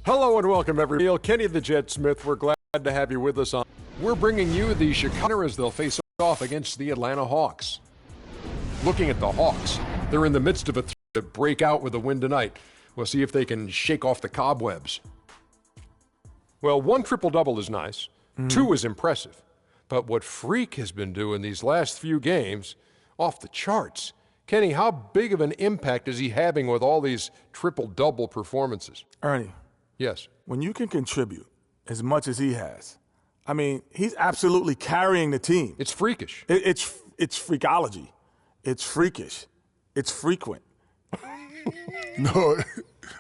Hello and welcome, everybody. Kenny the Jet Smith. We're glad to have you with us. We're bringing you the Chicago as they'll face off against the Atlanta Hawks. Looking at the Hawks, they're in the midst of a break out with a win tonight. We'll see if they can shake off the cobwebs. Well, 1 triple-double is nice. 2 is impressive. But what Freak has been doing these last few games, off the charts. Kenny, how big of an impact is he having with all these triple-double performances? Ernie. Yes. When you can contribute as much as he has, I mean, he's absolutely carrying the team. It's freakish. It's freakology. It's freakish. It's frequent. No,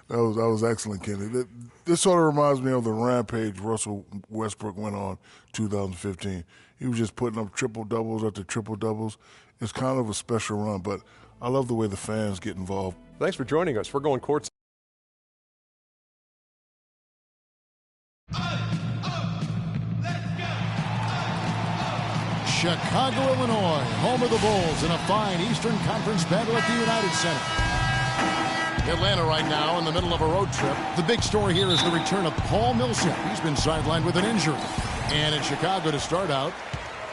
that was excellent, Kenny. This sort of reminds me of the rampage Russell Westbrook went on 2015. He was just putting up triple-doubles after triple-doubles. It's kind of a special run, but I love the way the fans get involved. Thanks for joining us. We're going courtside. Chicago, Illinois, home of the Bulls in a fine Eastern Conference battle at the United Center. Atlanta right now in the middle of a road trip. The big story here is the return of Paul Millsap. He's been sidelined with an injury. And in Chicago to start out,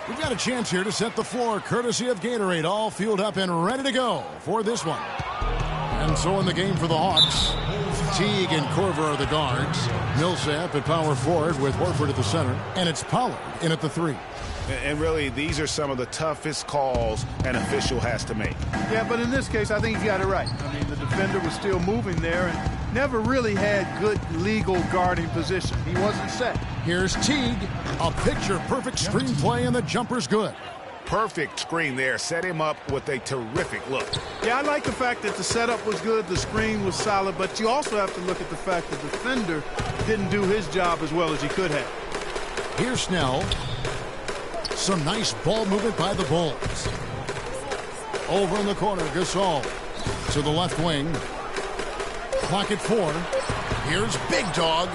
we've got a chance here to set the floor courtesy of Gatorade, all fueled up and ready to go for this one. And so in the game for the Hawks, Teague and Korver are the guards. Millsap at power forward with Horford at the center. And it's Pollard in at the 3. And really, these are some of the toughest calls an official has to make. Yeah, but in this case, I think he got it right. I mean, the defender was still moving there and never really had good legal guarding position. He wasn't set. Here's Teague. A picture-perfect screen play, and the jumper's good. Perfect screen there. Set him up with a terrific look. Yeah, I like the fact that the setup was good, the screen was solid, but you also have to look at the fact that the defender didn't do his job as well as he could have. Here's Snell. Some nice ball movement by the Bulls. Over in the corner, Gasol to the left wing. Clock at 4. Here's Big Dog.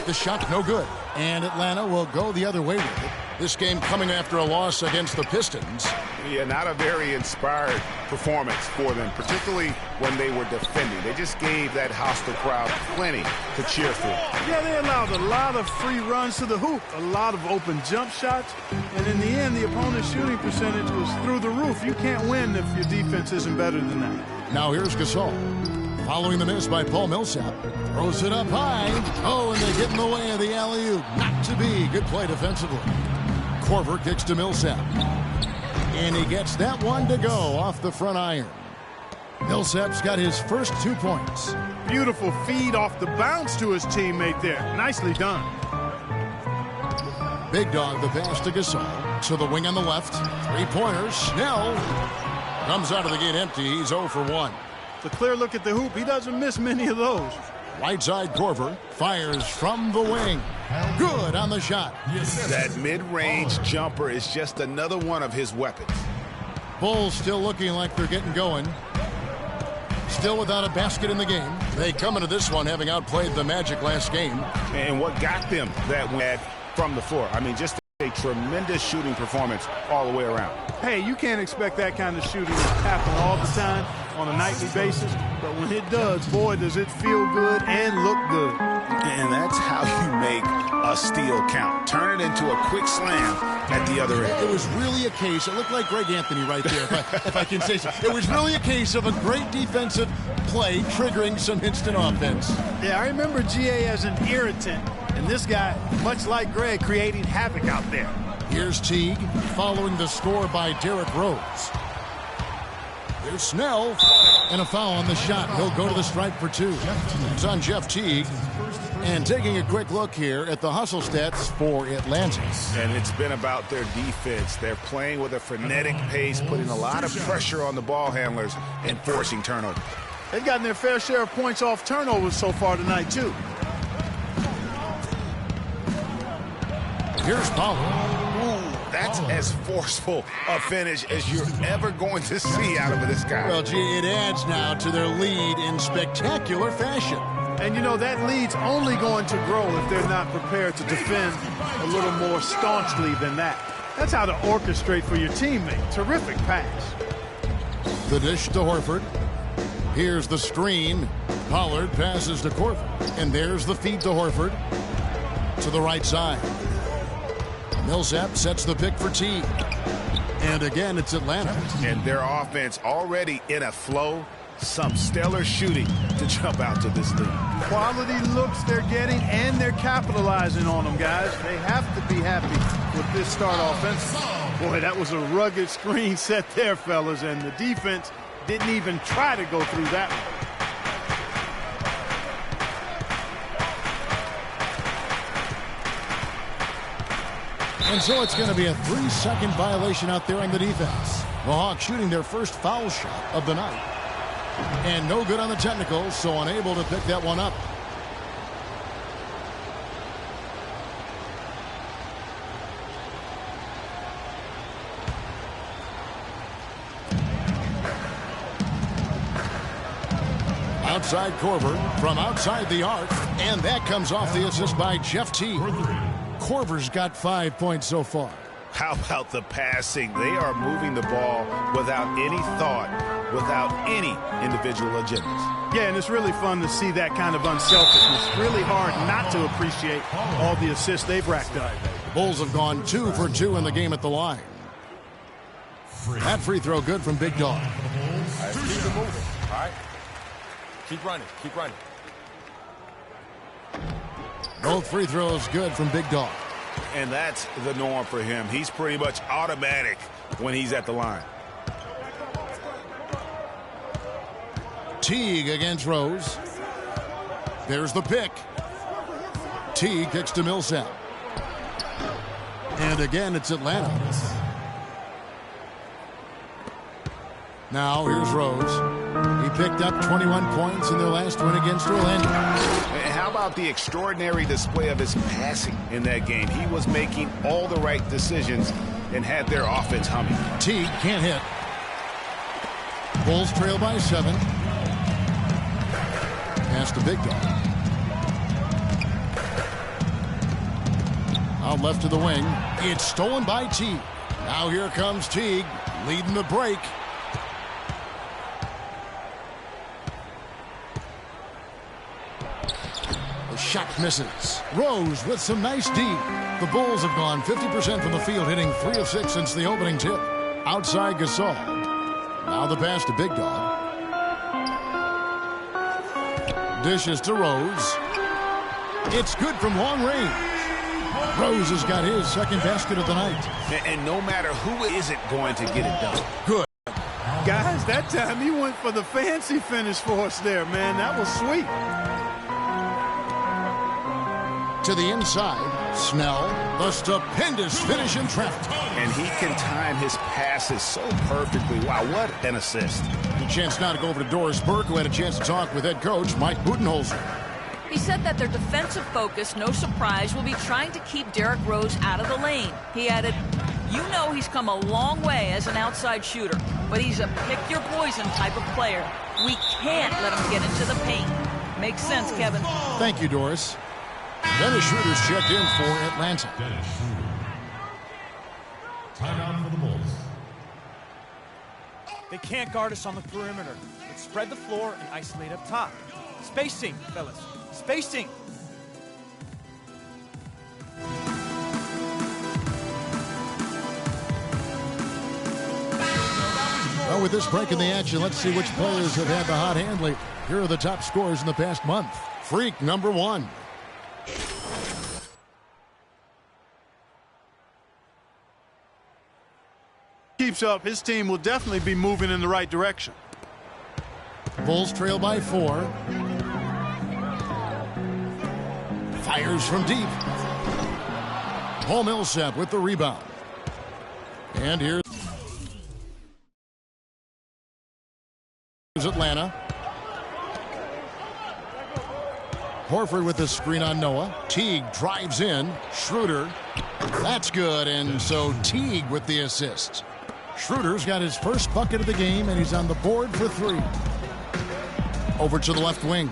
The shot no good. And Atlanta will go the other way with it. This game coming after a loss against the Pistons. Yeah, not a very inspired performance for them, particularly when they were defending. They just gave that hostile crowd plenty to cheer for. Yeah, they allowed a lot of free runs to the hoop, a lot of open jump shots, and in the end, the opponent's shooting percentage was through the roof. You can't win if your defense isn't better than that. Now here's Gasol. Following the miss by Paul Millsap. Throws it up high. Oh, and they get in the way of the alley-oop. Not to be. Good play defensively. Korver kicks to Millsap. And he gets that one to go off the front iron. Millsap's got his first 2 points. Beautiful feed off the bounce to his teammate there. Nicely done. Big Dog the pass to Gasol. To the wing on the left. 3-pointers. Snell comes out of the gate empty. He's 0 for 1. It's a clear look at the hoop. He doesn't miss many of those. Right side Korver fires from the wing. Good on the shot. That mid-range jumper is just another one of his weapons. Bulls still looking like they're getting going. Still without a basket in the game. They come into this one having outplayed the Magic last game. And what got them that win from the floor? I mean, just a tremendous shooting performance all the way around. Hey, you can't expect that kind of shooting to happen all the time on a nightly basis, but when it does, boy, does it feel good and look good. And that's how you make a steal count. Turn it into a quick slam at the other end. It was really a case, it looked like Greg Anthony right there, if I can say so. It was really a case of a great defensive play triggering some instant offense. Yeah, I remember GA as an irritant, and this guy, much like Greg, creating havoc out there. Here's Teague following the score by Derrick Rose. There's Snell, and a foul on the shot. He'll go to the stripe for 2. It's on Jeff Teague. And taking a quick look here at the hustle stats for Atlanta. And it's been about their defense. They're playing with a frenetic pace, putting a lot of pressure on the ball handlers and forcing turnovers. They've gotten their fair share of points off turnovers so far tonight, too. Here's Pollard. That's as forceful a finish as you're ever going to see out of this guy. Well, gee, it adds now to their lead in spectacular fashion. And, you know, that lead's only going to grow if they're not prepared to defend a little more staunchly than that. That's how to orchestrate for your teammate. Terrific pass. The dish to Horford. Here's the screen. Pollard passes to Korver. And there's the feed to Horford. To the right side. Millsap sets the pick for Teague. And again, it's Atlanta. And their offense already in a flow. Some stellar shooting to jump out to this lead. Quality looks they're getting, and they're capitalizing on them, guys. They have to be happy with this start offense. Boy, that was a rugged screen set there, fellas, and the defense didn't even try to go through that one. And so it's going to be a 3-second violation out there on the defense. The Hawks shooting their first foul shot of the night. And no good on the technicals, so unable to pick that one up. Outside Korver from outside the arc, and that comes off the assist by Jeff Teague. Korver's got 5 points so far. How about the passing? They are moving the ball without any thought, without any individual agendas. Yeah, and it's really fun to see that kind of unselfishness. Really hard not to appreciate all the assists they've racked up. The Bulls have gone 2 for 2 in the game at the line. That free throw good from Big Dog. All right, keep it moving. All right. Keep running. Keep running. Both free throws good from Big Dog. And that's the norm for him. He's pretty much automatic when he's at the line. Teague against Rose. There's the pick. Teague kicks to Millsap. And again, it's Atlanta. Now here's Rose. He picked up 21 points in their last win against Orlando. And how about the extraordinary display of his passing in that game? He was making all the right decisions and had their offense humming. Teague can't hit. Bulls trail by 7. Pass to Big Dog. Out left to the wing. It's stolen by Teague. Now here comes Teague leading the break. The shot misses. Rose with some nice D. The Bulls have gone 50% from the field, hitting 3 of 6 since the opening tip. Outside Gasol. Now the pass to Big Dog. Dishes to Rose. It's good from long range. Rose has got his second basket of the night. And no matter who isn't going to get it done. Good. Guys, that time he went for the fancy finish for us there, man. That was sweet. To the inside, Snell, the stupendous finish in traffic. And he can time his passes so perfectly. Wow, what an assist. A chance now to go over to Doris Burke, who had a chance to talk with head coach Mike Budenholzer. He said that their defensive focus, no surprise, will be trying to keep Derrick Rose out of the lane. He added, you know he's come a long way as an outside shooter, but he's a pick-your-poison type of player. We can't let him get into the paint. Makes sense, Kevin. Thank you, Doris. Dennis Schroeder's checked in for Atlanta. Timeout for the Bulls. They can't guard us on the perimeter. Let's spread the floor and isolate up top. Spacing, fellas. Spacing. Well, with this break in the action, let's see which players have had the hot hand lately. Here are the top scorers in the past month. Freak number 1. Keeps up, his team will definitely be moving in the right direction. Bulls trail by 4. Fires from deep. Paul Millsap with the rebound. And here's Atlanta. Horford with the screen on Noah. Teague drives in. Schroeder. That's good. And so Teague with the assist. Schroeder's got his first bucket of the game, and he's on the board for 3. Over to the left wing.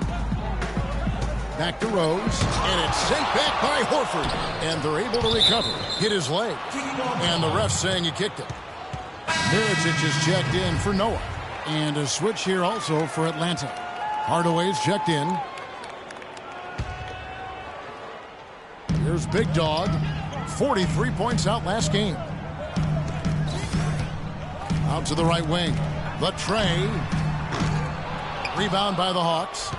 Back to Rose. And it's sent back by Horford. And they're able to recover. Hit his leg. And the ref's saying he kicked it. Mirotic is checked in for Noah. And a switch here also for Atlanta. Hardaway's checked in. Here's Big Dog. 43 points out last game. Out to the right wing. The tray. Rebound by the Hawks.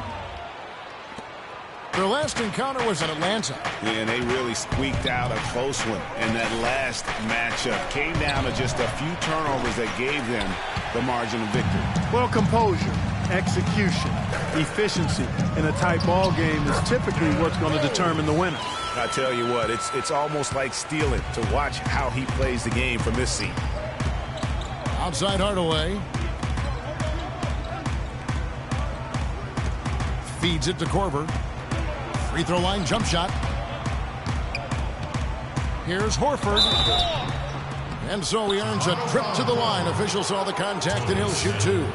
Their last encounter was in Atlanta. Yeah, and they really squeaked out a close one in that last matchup. Came down to just a few turnovers that gave them the margin of victory. Well, composure, execution, efficiency in a tight ball game is typically what's going to determine the winner. I tell you what, it's almost like stealing to watch how he plays the game from this seat. Outside Hardaway. Feeds it to Korver. Free throw line jump shot. Here's Horford. And so he earns a trip to the line. Officials saw the contact and he'll shoot two.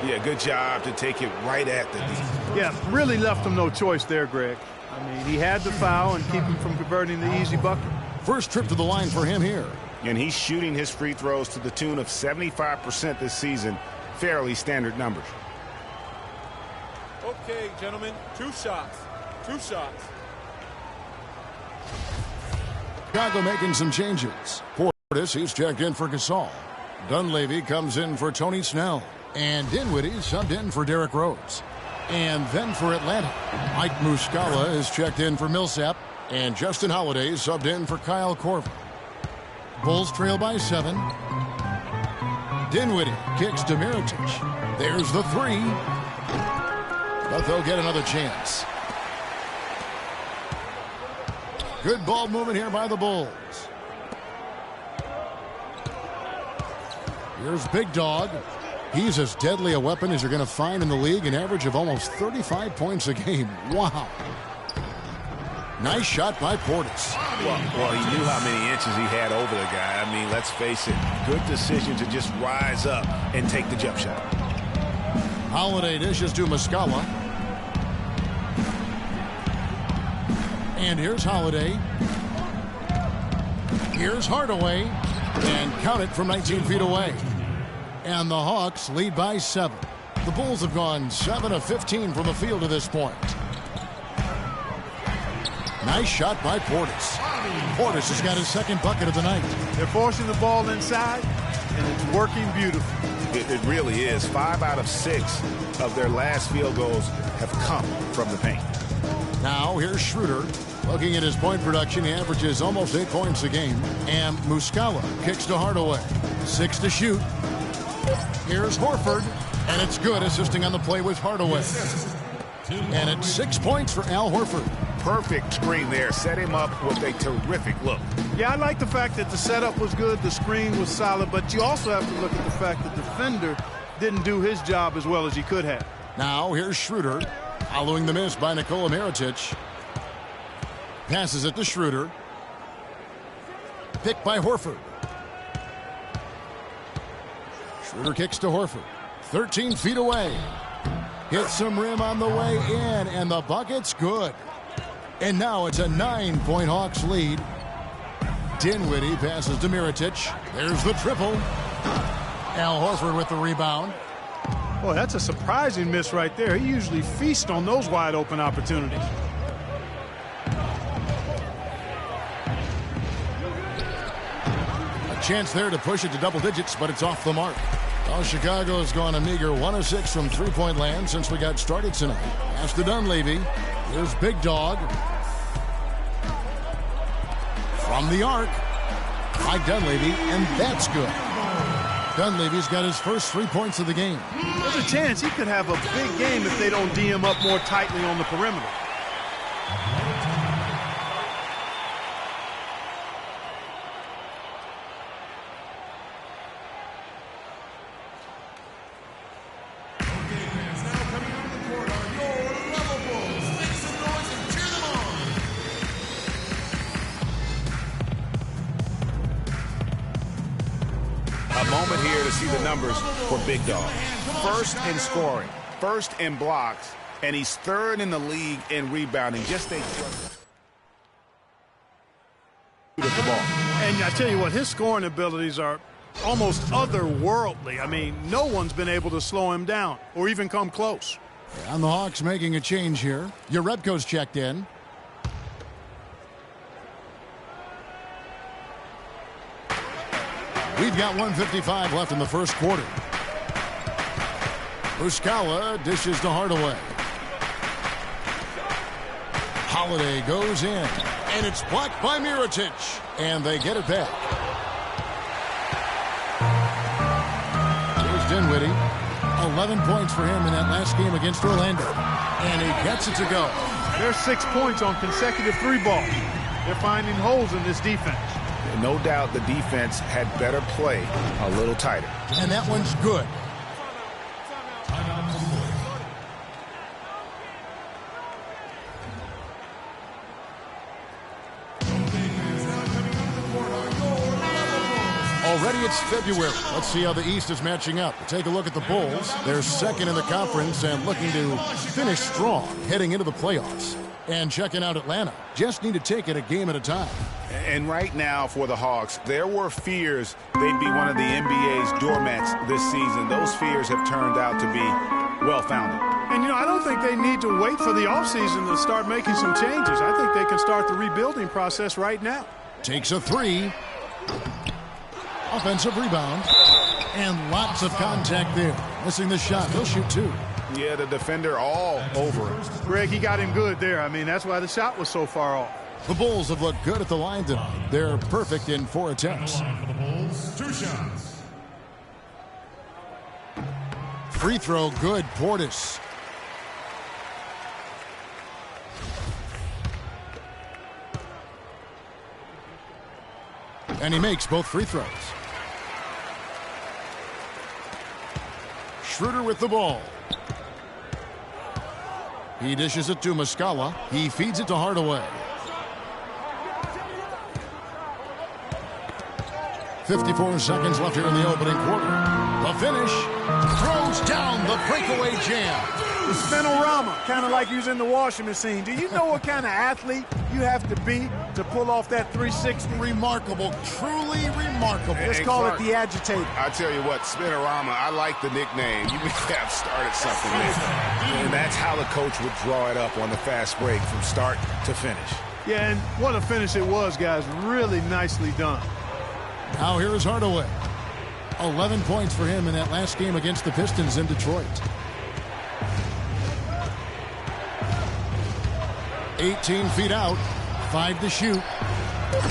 Yeah, good job to take it right at the D. Yeah, really left him no choice there, Greg. I mean, he had the foul and keep him from converting the easy bucket. First trip to the line for him here. And he's shooting his free throws to the tune of 75% this season. Fairly standard numbers. Okay, gentlemen, 2 shots. 2 shots. Chicago making some changes. Portis, he's checked in for Gasol. Dunleavy comes in for Tony Snell. And Dinwiddie subbed in for Derrick Rose. And then for Atlanta, Mike Muscala is checked in for Millsap. And Justin Holiday subbed in for Kyle Korver. Bulls trail by 7. Dinwiddie kicks to Mirotic. There's the 3. But they'll get another chance. Good ball movement here by the Bulls. Here's Big Dog. He's as deadly a weapon as you're going to find in the league, an average of almost 35 points a game. Wow. Nice shot by Portis. Well, he knew how many inches he had over the guy. I mean, let's face it, good decision to just rise up and take the jump shot. Holiday dishes to Muscala. And here's Holiday. Here's Hardaway. And count it from 19 feet away. And the Hawks lead by 7. The Bulls have gone 7 of 15 from the field to this point. Nice shot by Portis. Portis has got his second bucket of the night. They're forcing the ball inside, and it's working beautifully. It really is. 5 out of 6 of their last field goals have come from the paint. Now here's Schroeder. Looking at his point production, he averages almost 8 points a game. And Muscala kicks to Hardaway. 6 to shoot. Here's Horford. And it's good, assisting on the play with Hardaway. And it's 6 points for Al Horford. Perfect screen there. Set him up with a terrific look. Yeah, I like the fact that the setup was good, the screen was solid, but you also have to look at the fact that the defender didn't do his job as well as he could have. Now here's Schroeder. Following the miss by Nikola Mirotic. Passes it to Schroeder. Picked by Horford. Schroeder kicks to Horford. 13 feet away. Hits some rim on the way in, and the bucket's good. And now it's a 9-point Hawks lead. Dinwiddie passes to Mirotic. There's the triple. Al Horford with the rebound. Boy, that's a surprising miss right there. He usually feasts on those wide open opportunities. A chance there to push it to double digits, but it's off the mark. Well, Chicago has gone a meager 1 of 6 from three-point land since we got started tonight. Pass to Dunleavy. Here's Big Dog. From the arc by Dunleavy, and that's good. Dunleavy's got his first 3 points of the game. There's a chance he could have a big game if they don't D him up more tightly on the perimeter. Moment here to see the numbers for Big Dog. First in scoring, first in blocks, and he's third in the league in rebounding. Just a the ball. And I tell you what, his scoring abilities are almost otherworldly. I mean, no one's been able to slow him down or even come close. And the Hawks making a change here. Urebko's checked in. We've got 1:55 left in the first quarter. Muscala dishes to Hardaway. Holiday goes in, and it's blocked by Mirotic, and they get it back. Here's Dinwiddie. 11 points for him in that last game against Orlando, and he gets it to go. There's 6 points on consecutive three ball. They're finding holes in this defense. No doubt the defense had better play a little tighter. And that one's good. Already it's February. Let's see how the East is matching up. Take a look at the Bulls. They're second in the conference and looking to finish strong heading into the playoffs. And checking out Atlanta. Just need to take it a game at a time. And right now for the Hawks, there were fears they'd be one of the NBA's doormats this season. Those fears have turned out to be well-founded. And, you know, I don't think they need to wait for the offseason to start making some changes. I think they can start the rebuilding process right now. Takes a three. Offensive rebound. And lots of contact there. Missing the shot. He'll shoot two. Yeah, the defender all over him. Greg, he got him good there. I mean, that's why the shot was so far off. The Bulls have looked good at the line tonight. They're perfect in 4 attempts. For the Bulls, 2 shots. Free throw good. Portis. And he makes both free throws. Schroeder with the ball. He dishes it to Muscala. He feeds it to Hardaway. 54 seconds left here in the opening quarter. The finish. Throws down the breakaway jam. The spinorama, kind of like using the washing machine. Do you know what kind of athlete you have to be to pull off that 360? Remarkable, truly remarkable. Let's call it the agitator. I tell you what, spinorama, I like the nickname. You may have started something there. And that's how the coach would draw it up on the fast break from start to finish. Yeah, and what a finish it was, guys. Really nicely done. Now here is Hardaway. 11 points for him in that last game against the Pistons in Detroit. 18 feet out, 5 to shoot.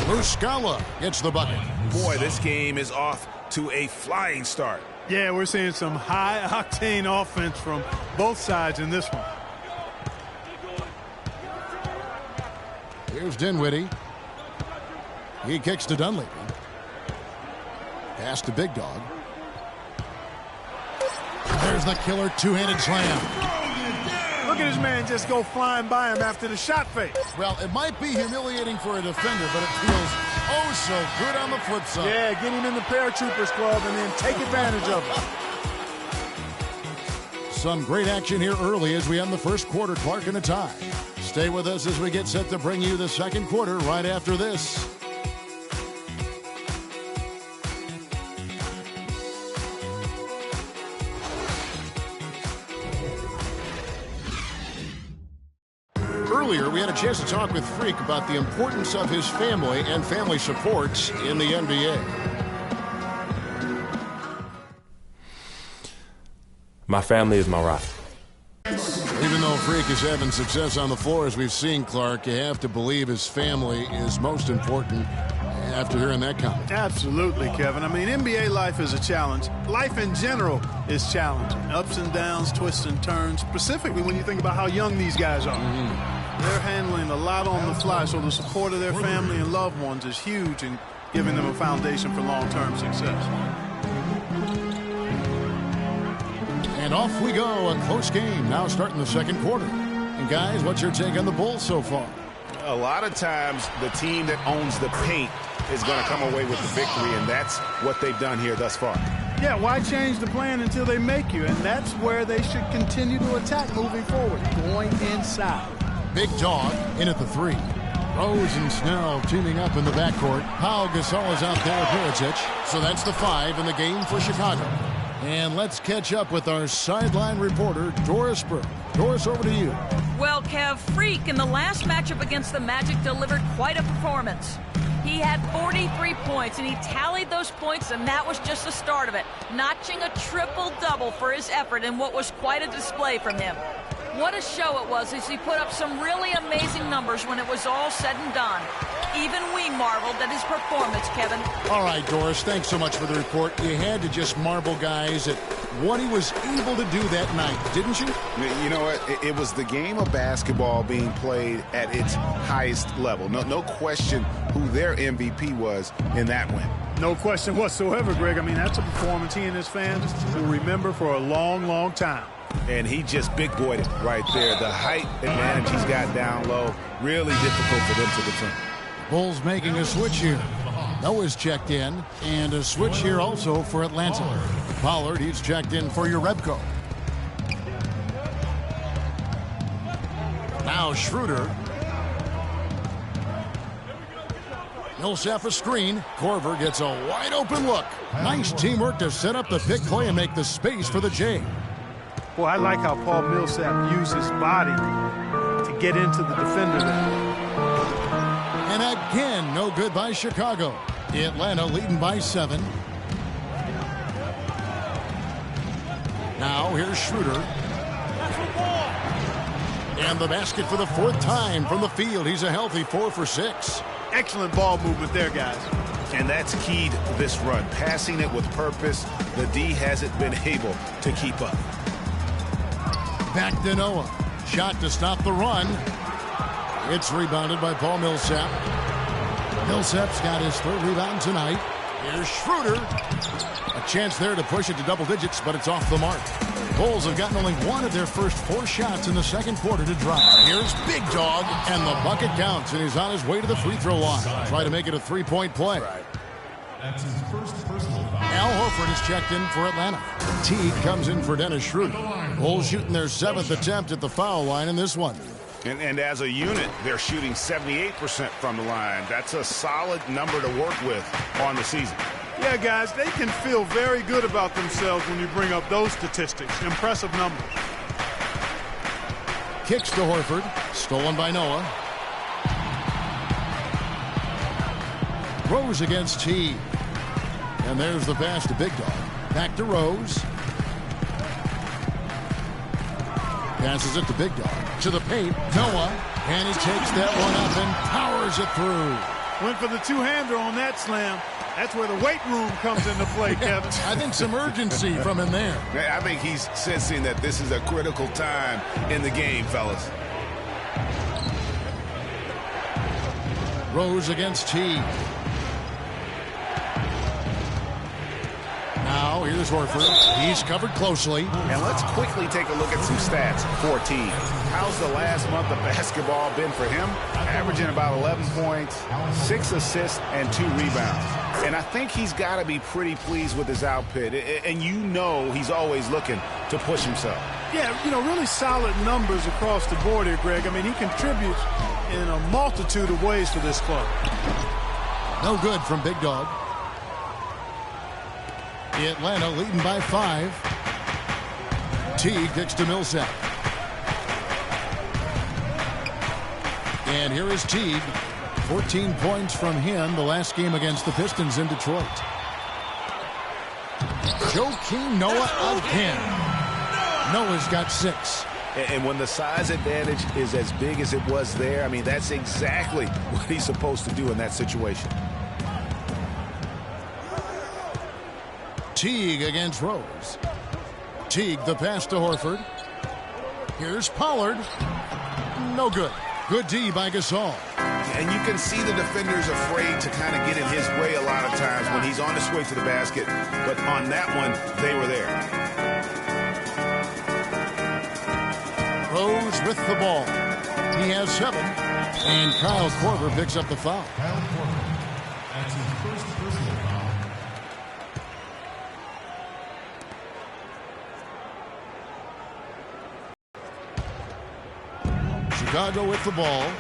Muscala gets the bucket. Boy, this game is off to a flying start. Yeah, we're seeing some high-octane offense from both sides in this one. Here's Dinwiddie. He kicks to Dunleavy. Pass to Big Dog. There's the killer two-handed slam. Look at this man just go flying by him after the shot fake. Well, it might be humiliating for a defender, but it feels oh so good on the flip side. Yeah, get him in the Paratroopers Club and then take advantage of it. Some great action here early as we end the first quarter. Clark in a tie. Stay with us as we get set to bring you the second quarter right after this. Earlier, we had a chance to talk with Freak about the importance of his family and family support in the NBA. My family is my rock. Even though Freak is having success on the floor, as we've seen, Clark, you have to believe his family is most important after hearing that comment. Absolutely, Kevin. I mean, NBA life is a challenge. Life in general is challenging. Ups and downs, twists and turns, specifically when you think about how young these guys are. They're handling a lot on the fly, so the support of their family and loved ones is huge in giving them a foundation for long-term success. And off we go, a close game now starting the second quarter. And guys, what's your take on the Bulls so far? A lot of times the team that owns the paint is going to come away with the victory, and that's what they've done here thus far. Yeah, why change the plan until they make you? And that's where they should continue to attack moving forward, going inside. Big Dog in at the three. Rose and Snell teaming up in the backcourt. Pau Gasol is out there with Mirotic. So that's the 5 in the game for Chicago. And let's catch up with our sideline reporter, Doris Burke. Doris, over to you. Well, Kev, Freak in the last matchup against the Magic delivered quite a performance. He had 43 points, and he tallied those points, and that was just the start of it, notching a triple-double for his effort in what was quite a display from him. What a show it was as he put up some really amazing numbers when it was all said and done. Even we marveled at his performance, Kevin. All right, Doris, thanks so much for the report. You had to just marvel, guys, at what he was able to do that night, didn't you? You know what? It was the game of basketball being played at its highest level. No question who their MVP was in that win. No question whatsoever, Greg. I mean, that's a performance he and his fans will remember for a long, long time. And he just big-boyed it right there. The height advantage he's got down low, really difficult for them to defend. Bulls making a switch here. Noah's checked in, and a switch here also for Atlanta. Pollard, he's checked in for Urebko. Now Schroeder. Millsap a screen. Korver gets a wide-open look. Nice teamwork to set up the pick play and make the space for the J. Boy, I like how Paul Millsap used his body to get into the defender there. And again, no good by Chicago. Atlanta leading by 7. Now here's Schroeder. And the basket for the 4th time from the field. He's a healthy 4 for 6. Excellent ball movement there, guys. And that's key to this run. Passing it with purpose. The D hasn't been able to keep up. Back to Noah. Shot to stop the run. It's rebounded by Paul Millsap. Millsap's got his 3rd rebound tonight. Here's Schroeder. A chance there to push it to double digits, but it's off the mark. Bulls have gotten only 1 of their first 4 shots in the 2nd quarter to drop. Here's Big Dog, and the bucket counts, and he's on his way to the free throw line. Try to make it a 3-point play. That's his first personal foul. Al Horford is checked in for Atlanta. Teague comes in for Dennis Schroeder. Bulls shooting their 7th attempt at the foul line in this one. And as a unit, they're shooting 78% from the line. That's a solid number to work with on the season. Yeah, guys, they can feel very good about themselves when you bring up those statistics. Impressive numbers. Kicks to Horford. Stolen by Noah. Rose against Teague. And there's the pass to Big Dog. Back to Rose. Passes it to Big Dog. To the paint. Noah. And he takes that one up and powers it through. Went for the two-hander on that slam. That's where the weight room comes into play, Kevin. I think some urgency from him there. I think he's sensing that this is a critical time in the game, fellas. Rose against Teague. Now, here's Horford. He's covered closely. And let's quickly take a look at some stats for Teague. How's the last month of basketball been for him? Averaging about 11 points, 6 assists, and 2 rebounds. And I think he's got to be pretty pleased with his output. And you know he's always looking to push himself. Yeah, you know, really solid numbers across the board here, Greg. I mean, he contributes in a multitude of ways for this club. No good from Big Dog. Atlanta leading by 5. Teague kicks to Millsap. And here is Teague. 14 points from him the last game against the Pistons in Detroit. Joakim Noah again. Noah's got 6. And when the size advantage is as big as it was there, I mean, that's exactly what he's supposed to do in that situation. Teague against Rose. Teague the pass to Horford. Here's Pollard. No good. Good D by Gasol. And you can see the defenders afraid to kind of get in his way a lot of times when he's on his way to the basket. But on that one, they were there. Rose with the ball. He has 7. And Kyle Korver picks up the foul. Kyle Korver. That's his first personal foul. Chicago with the ball.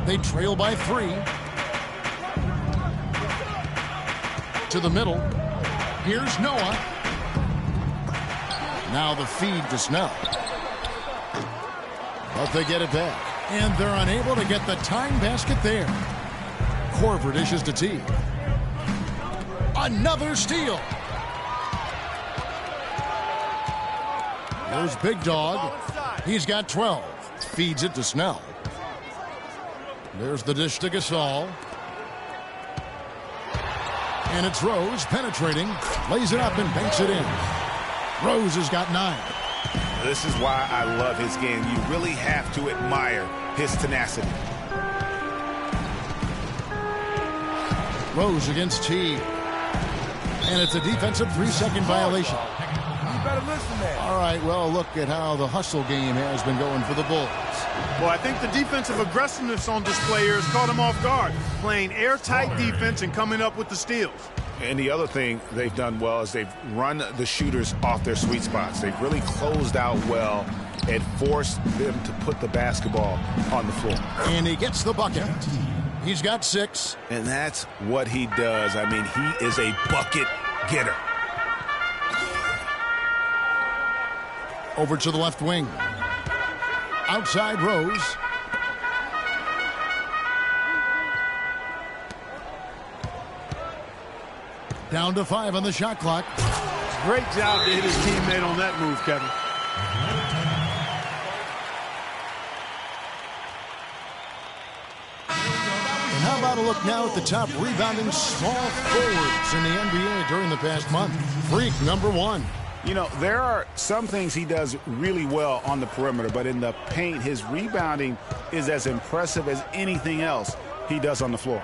They trail by 3. To the middle. Here's Noah. Now the feed to Snell. But they get it back. And they're unable to get the tying basket there. Korver dishes to T. Another steal. There's Big Dog. He's got 12. Feeds it to Snell. There's the dish to Gasol. And it's Rose penetrating. Lays it up and banks it in. Rose has got 9. This is why I love his game. You really have to admire his tenacity. Rose against T. And it's a defensive 3-second violation. You better listen there. All right, well, look at how the hustle game has been going for the Bulls. Well, I think the defensive aggressiveness on display here has caught him off guard, playing airtight defense and coming up with the steals. And the other thing they've done well is they've run the shooters off their sweet spots. They've really closed out well and forced them to put the basketball on the floor. And he gets the bucket. He's got 6. And that's what he does. I mean, he is a bucket getter. Over to the left wing. Outside Rose. Down to 5 on the shot clock. Great job to hit his teammate on that move, Kevin. And how about a look now at the top rebounding small forwards in the NBA during the past month? Freak number 1. You know, there are some things he does really well on the perimeter, but in the paint, his rebounding is as impressive as anything else he does on the floor.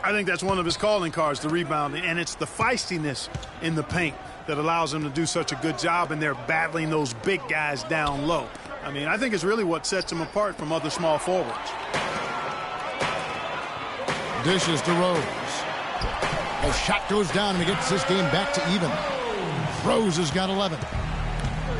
I think that's one of his calling cards, the rebounding, and it's the feistiness in the paint that allows him to do such a good job, and they're battling those big guys down low. I mean, I think it's really what sets him apart from other small forwards. Dishes to Rose. The shot goes down, and he gets this game back to even. Rose has got 11.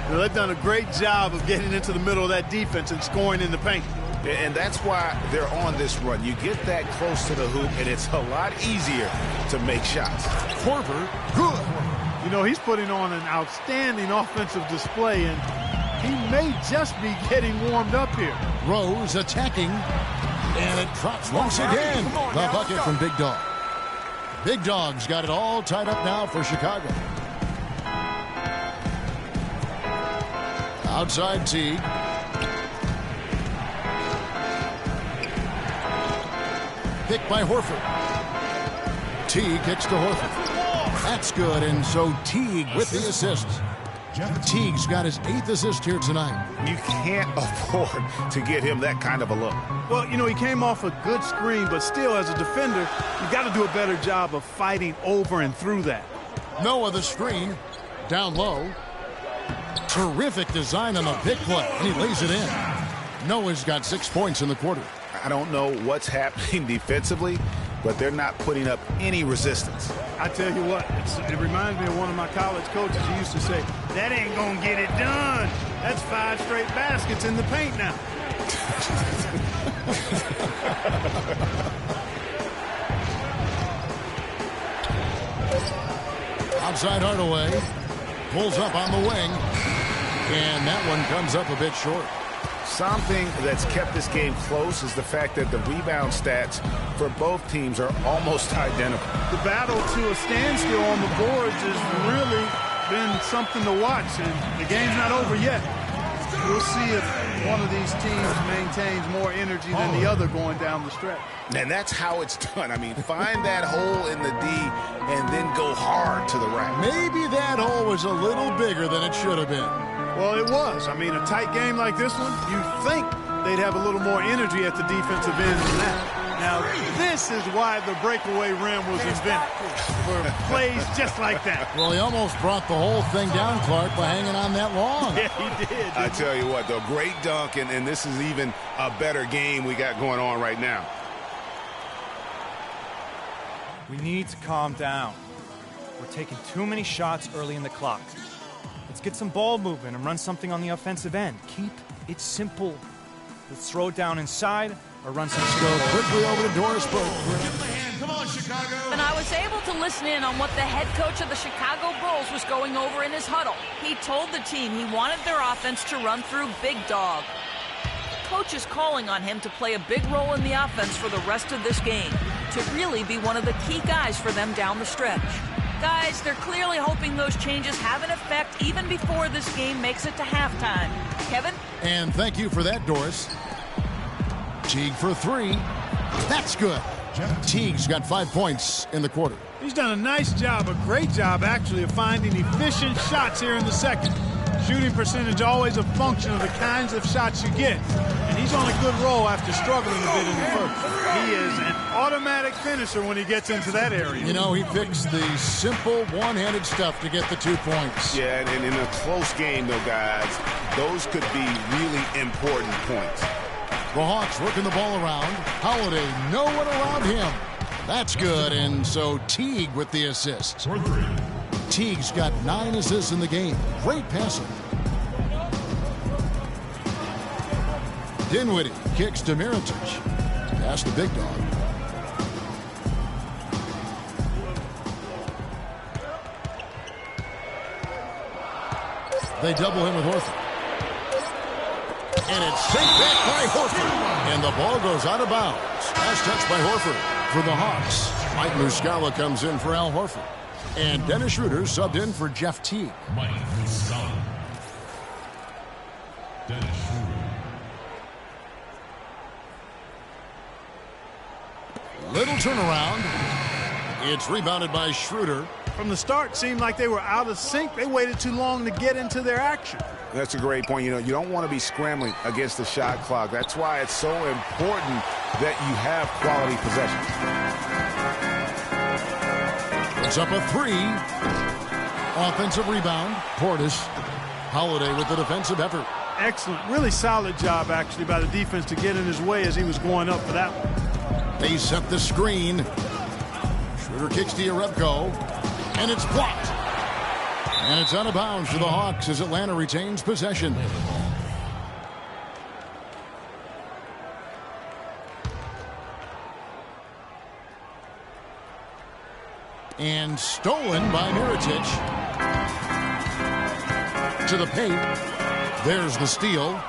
Now, they've done a great job of getting into the middle of that defense and scoring in the paint. And that's why they're on this run. You get that close to the hoop, and it's a lot easier to make shots. Korver, good. You know, he's putting on an outstanding offensive display, and he may just be getting warmed up here. Rose attacking, and it drops once again. The bucket from Big Dog. Big Dog's got it all tied up now for Chicago. Outside Teague. Picked by Horford. Teague kicks to Horford. That's good, and so Teague with the assist. Teague's got his 8th assist here tonight. You can't afford to get him that kind of a look. Well, you know, he came off a good screen, but still, as a defender, you got to do a better job of fighting over and through that. Noah the screen, down low. Terrific design on the big play, and he lays it in. Noah's got 6 points in the quarter. I don't know what's happening defensively, but they're not putting up any resistance. I tell you what, it reminds me of one of my college coaches who used to say, that ain't gonna get it done. That's 5 straight baskets in the paint now. Outside Hardaway. Pulls up on the wing. And that one comes up a bit short. Something that's kept this game close is the fact that the rebound stats for both teams are almost identical. The battle to a standstill on the boards has really been something to watch, and the game's not over yet. We'll see if one of these teams maintains more energy than the other going down the stretch. And that's how it's done. I mean, find that hole in the D and then go hard to the rack. Maybe that hole was a little bigger than it should have been. Well, it was. I mean, a tight game like this one, you'd think they'd have a little more energy at the defensive end than that. Now, this is why the breakaway rim was invented, for plays just like that. Well, he almost brought the whole thing down, Clark, by hanging on that long. Yeah, he did. I tell you what, though, great dunk, and this is even a better game we got going on right now. We need to calm down. We're taking too many shots early in the clock. Let's get some ball movement and run something on the offensive end. Keep it simple. Let's throw it down inside or run some. Let's go quickly over to Doris Burke. Come on, Chicago. And I was able to listen in on what the head coach of the Chicago Bulls was going over in his huddle. He told the team he wanted their offense to run through Big Dog. The coach is calling on him to play a big role in the offense for the rest of this game, to really be one of the key guys for them down the stretch. Guys, they're clearly hoping those changes have an effect even before this game makes it to halftime. Kevin? And thank you for that, Doris. Teague for 3. That's good. Teague's got 5 points in the quarter. He's done a nice job, a great job actually, of finding efficient shots here in the second. Shooting percentage always a function of the kinds of shots you get. And he's on a good roll after struggling a bit in the first. He is an automatic finisher when he gets into that area. You know, he fixed the simple one-handed stuff to get the 2 points. Yeah, and in a close game, though, guys, those could be really important points. The Hawks working the ball around. Holiday, no one around him. That's good, and so Teague with the assist. Teague's got 9 assists in the game. Great passing. Dinwiddie kicks to Mirotic. Pass the Big Dog. They double him with Horford. And it's sent back by Horford. And the ball goes out of bounds. Last touch by Horford for the Hawks. Mike Muscala comes in for Al Horford. And Dennis Schroeder subbed in for Jeff Teague. Mike Muscala. Dennis Schroeder. Little turnaround. It's rebounded by Schroeder. From the start, it seemed like they were out of sync. They waited too long to get into their action. That's a great point. You know, you don't want to be scrambling against the shot clock. That's why it's so important that you have quality possessions. It's up a 3. Offensive rebound. Portis. Holiday with the defensive effort. Excellent. Really solid job, actually, by the defense to get in his way as he was going up for that one. They set the screen. Schroeder kicks to Jerebko. And it's blocked. And it's out of bounds for the Hawks as Atlanta retains possession. And stolen by Mirotic. To the paint. There's the steal.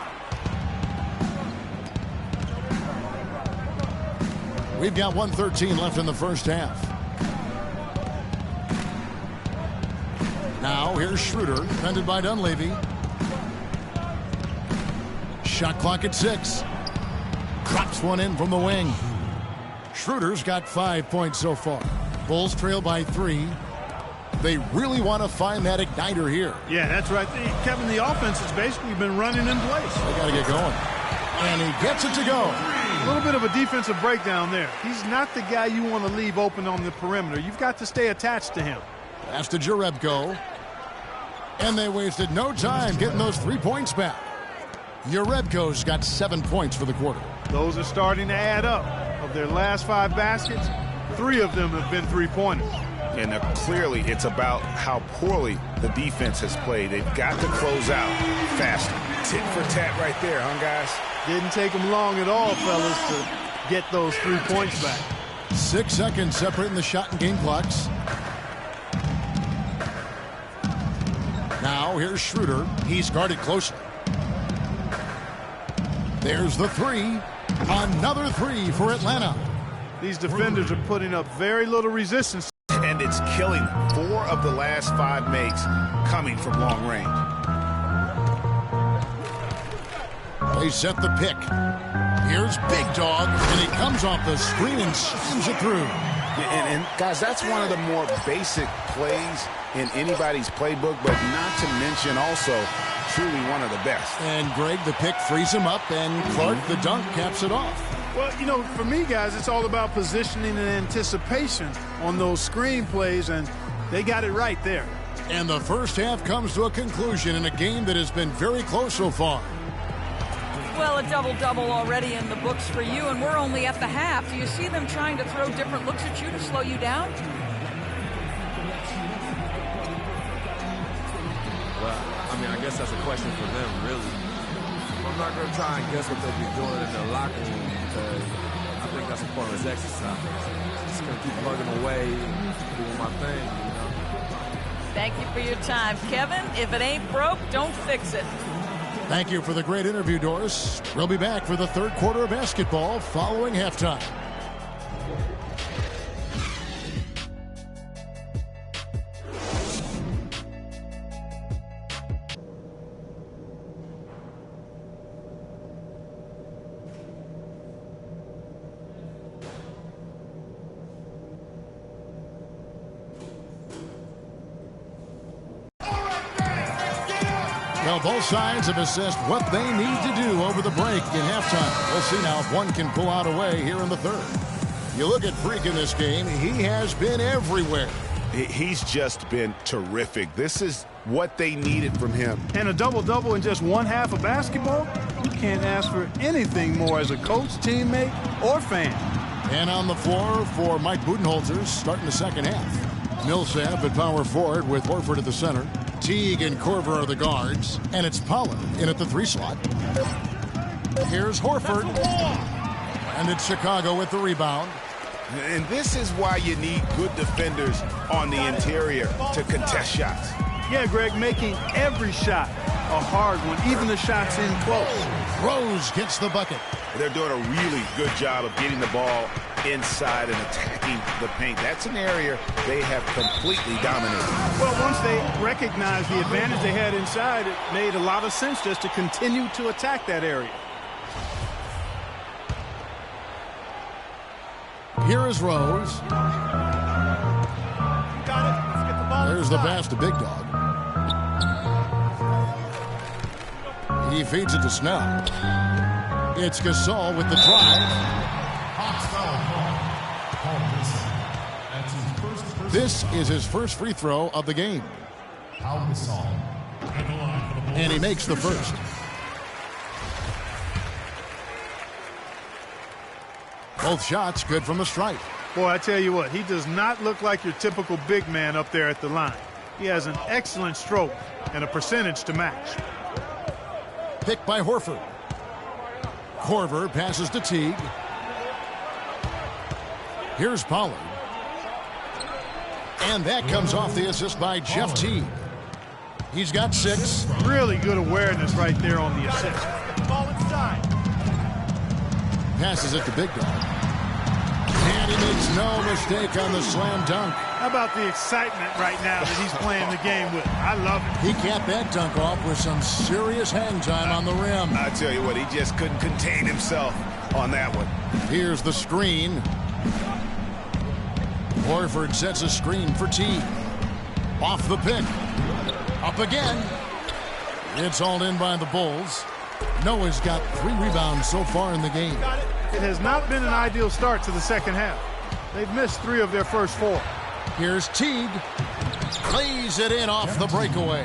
We've got 1:13 left in the first half. Now here's Schroeder, defended by Dunleavy. Shot clock at 6. Drops one in from the wing. Schroeder's got 5 points so far. Bulls trail by 3. They really want to find that igniter here. Yeah, that's right. Kevin, the offense has basically been running in place. They got to get going. And he gets it to go. A little bit of a defensive breakdown there. He's not the guy you want to leave open on the perimeter. You've got to stay attached to him. Pass to Jerebko. And they wasted no time getting those 3 points back. Jerebko's got 7 points for the quarter. Those are starting to add up. Of their last 5 baskets, 3 of them have been 3-pointers. And clearly it's about how poorly the defense has played. They've got to close out faster. Tit for tat right there, huh, guys? Didn't take them long at all, fellas, to get those 3 points back. 6 seconds separating the shot and game clocks. Now here's Schroeder. He's guarded closely. There's the 3. Another 3 for Atlanta. These defenders are putting up very little resistance. And it's killing them. 4 of the last 5 makes coming from long range. They set the pick. Here's Big Dog, and he comes off the screen and slams it through. And guys, that's one of the more basic plays in anybody's playbook, but not to mention also truly one of the best. And Greg, the pick frees him up, and Clark, the dunk, caps it off. Well, you know, for me, guys, it's all about positioning and anticipation on those screen plays, and they got it right there. And the first half comes to a conclusion in a game that has been very close so far. Well, a double-double already in the books for you, and we're only at the half. Do you see them trying to throw different looks at you to slow you down? Well, I mean, I guess that's a question for them, really. I'm not going to try and guess what they'll be doing in the locker room because I think that's a far as exercise. Just gonna keep plugging away and doing my thing, you know. Thank you for your time, Kevin. If it ain't broke, don't fix it. Thank you for the great interview, Doris. We'll be back for the third quarter of basketball following halftime. Well, both sides have assessed what they need to do over the break in halftime. We'll see now if one can pull out a way here in the third. You look at Freak in this game, he has been everywhere. He's just been terrific. This is what they needed from him. And a double-double in just one half of basketball? You can't ask for anything more as a coach, teammate, or fan. And on the floor for Mike Budenholzer starting the second half. Millsap at power forward with Horford at the center. Teague and Korver are the guards, and it's Pollard in at the 3 slot. Here's Horford, and it's Chicago with the rebound. And this is why you need good defenders on the interior to contest shots. Yeah, Greg, making every shot a hard one, even the shots in close. Rose gets the bucket. They're doing a really good job of getting the ball inside and attacking the paint. That's an area they have completely dominated. Well, once they recognized the advantage they had inside, it made a lot of sense just to continue to attack that area. Here is Rose. Got it. Let's get the ball There's the pass to Big Dog. He feeds it to Snell. It's Gasol with the drive. This is his first free throw of the game. And he makes the first. Both shots good from the stripe. Boy, I tell you what, he does not look like your typical big man up there at the line. He has an excellent stroke and a percentage to match. Picked by Horford. Korver passes to Teague. Here's Pollard. And that comes off the assist by Jeff Teague. He's got 6. Really good awareness right there on the assist. Get the ball inside. Passes it to Big Dog. And he makes no mistake on the slam dunk. How about the excitement right now that he's playing the game with? I love it. He capped that dunk off with some serious hang time on the rim. I tell you what, he just couldn't contain himself on that one. Here's the screen. Horford sets a screen for Teague. Off the pick. Up again. It's hauled in by the Bulls. Noah's got 3 rebounds so far in the game. It has not been an ideal start to the second half. They've missed 3 of their first 4. Here's Teague. Lays it in off the breakaway.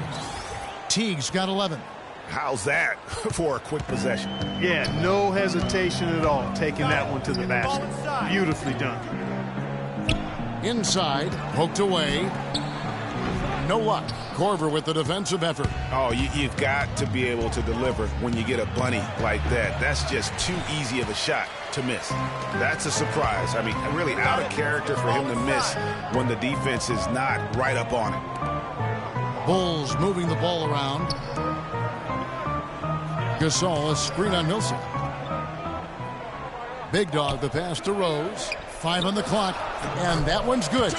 Teague's got 11. How's that for a quick possession? Yeah, no hesitation at all taking that one to the basket. Beautifully done. Inside, poked away. No luck. Korver with the defensive effort. Oh, you've got to be able to deliver when you get a bunny like that. That's just too easy of a shot to miss. That's a surprise. I mean, really out of character for him to miss when the defense is not right up on it. Bulls moving the ball around. Gasol, a screen on Millsap. Big Dog, the pass to Rose. 5 on the clock, and that one's good.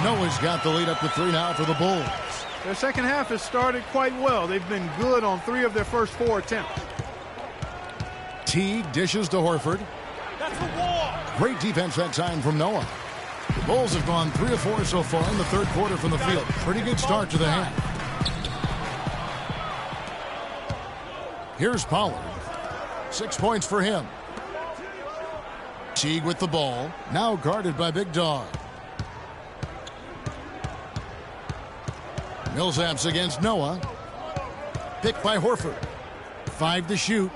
Noah's got the lead up to 3 now for the Bulls. Their second half has started quite well. They've been good on 3 of their first 4 attempts. Teague dishes to Horford. That's the wall. Great defense that time from Noah. The Bulls have gone 3 of 4 so far in the third quarter from the field. Pretty good start to the half. Here's Pollard. 6 points for him. Teague with the ball. Now guarded by Big Dog. Millsap's against Noah. Picked by Horford. 5 to shoot.